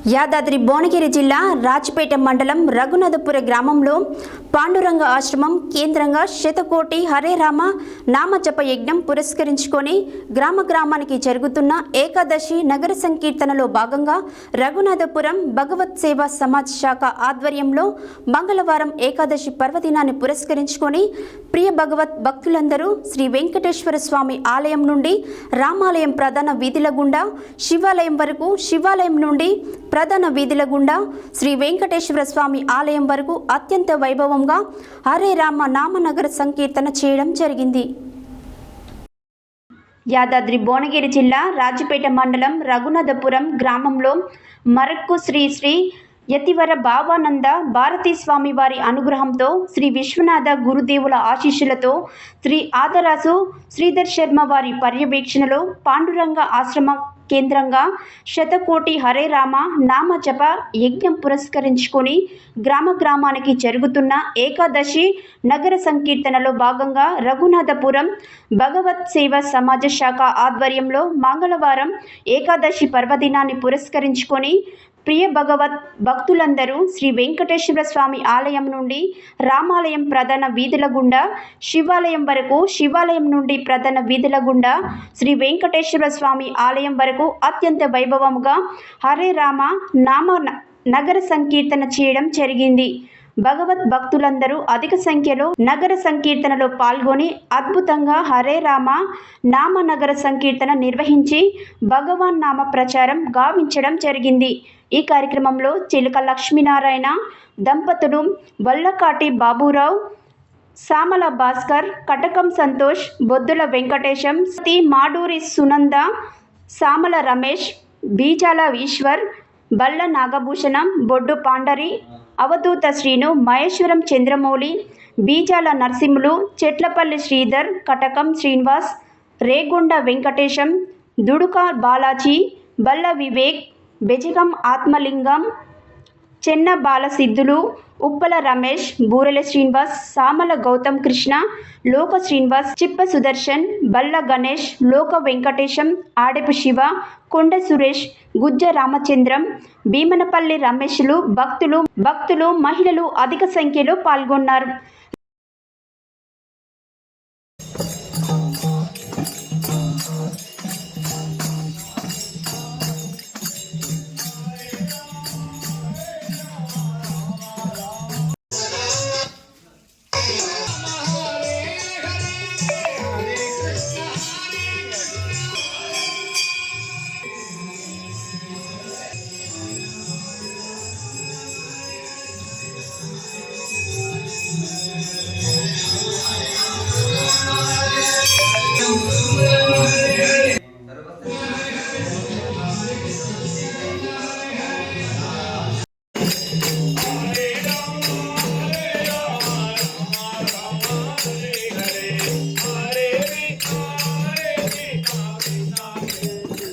యాదాద్రి భువనగిరి జిల్లా రాజపేట మండలం రఘునాథపుర గ్రామంలో పాండురంగ ఆశ్రమం కేంద్రంగా శతకోటి హరే రామ నామజప యజ్ఞం పురస్కరించుకొని గ్రామానికి జరుగుతున్న ఏకాదశి నగర సంకీర్తనలో భాగంగా రఘునాథపురం భగవత్ సేవా సమాజ్ శాఖ ఆధ్వర్యంలో మంగళవారం ఏకాదశి పర్వదినాన్ని పురస్కరించుకొని ప్రియ భగవత్ భక్తులందరూ శ్రీ వెంకటేశ్వర స్వామి ఆలయం నుండి రామాలయం ప్రధాన వీధుల గుండా శివాలయం వరకు, శివాలయం నుండి ప్రధాన వీధుల గుండా శ్రీ వెంకటేశ్వర స్వామి ఆలయం వరకు అత్యంత వైభవంగా హరే రామ నామనగర సంకీర్తన చేయడం జరిగింది. యాదాద్రి భువనగిరి జిల్లా రాజపేట మండలం రఘునాథపురం గ్రామంలో మరక్కు శ్రీ శ్రీ యతివర భావానంద భారతీ స్వామి వారి అనుగ్రహంతో శ్రీ విశ్వనాథ గురుదేవుల ఆశీస్సులతో శ్రీ ఆదరాసు శ్రీధర్ శర్మ వారి పర్యవేక్షణలో పాండురంగ ఆశ్రమ కేంద్రంగా శతకోటి హరే రామ నామ జప యజ్ఞం పురస్కరించుకొని గ్రామానికి జరుగుతున్న ఏకాదశి నగర సంకీర్తనలో భాగంగా రఘునాథపురం భగవత్ సేవా సమాజ శాఖ ఆధ్వర్యంలో మంగళవారం ఏకాదశి పర్వదినాన్ని పురస్కరించుకొని ప్రియ భగవత్ భక్తులందరూ శ్రీ వెంకటేశ్వర స్వామి ఆలయం నుండి రామాలయం ప్రధాన వీధుల గుండా శివాలయం వరకు, శివాలయం నుండి ప్రధాన వీధుల గుండా శ్రీ వెంకటేశ్వర స్వామి ఆలయం వరకు అత్యంత వైభవంగా హరే రామ నామ నగర సంకీర్తన చేయడం జరిగింది. భగవత్ భక్తులందరూ అధిక సంఖ్యలో నగర సంకీర్తనలో పాల్గొని అద్భుతంగా హరే రామ నామ నగర సంకీర్తన నిర్వహించి భగవాన్ నామ ప్రచారం గావించడం జరిగింది. ఈ కార్యక్రమంలో చిలుక లక్ష్మీనారాయణ దంపతులు, వల్లకాటి బాబురావు, సామల భాస్కర్, కటకం సంతోష్, బొద్దుల వెంకటేశం, మాడూరి సునంద, సామల రమేష్, బీజాల ఈశ్వర్, బల్ల నాగభూషణం, బొడ్డు పాండరి, అవధూత శ్రీను, మహేశ్వరం చంద్రమౌళి, బీజాల నరసింహులు, చెట్లపల్లి శ్రీధర్, కటకం శ్రీనివాస్, రేగొండ వెంకటేశం, దుడుక బాలాజీ, బల్ల వివేక్, బెజగం ఆత్మలింగం, చెన్న బాలసిద్ధులు, ఉప్పల రమేష్, బూరెల శ్రీనివాస్, సామల గౌతమ్ కృష్ణ, లోక శ్రీనివాస్, చిప్ప సుదర్శన్, బల్ల గణేష్, లోక వెంకటేశం, ఆడెపు శివ, కొండ సురేష్, గుజ్జ రామచంద్రం, భీమనపల్లి రమేష్లు, భక్తులు మహిళలు అధిక సంఖ్యలో పాల్గొన్నారు.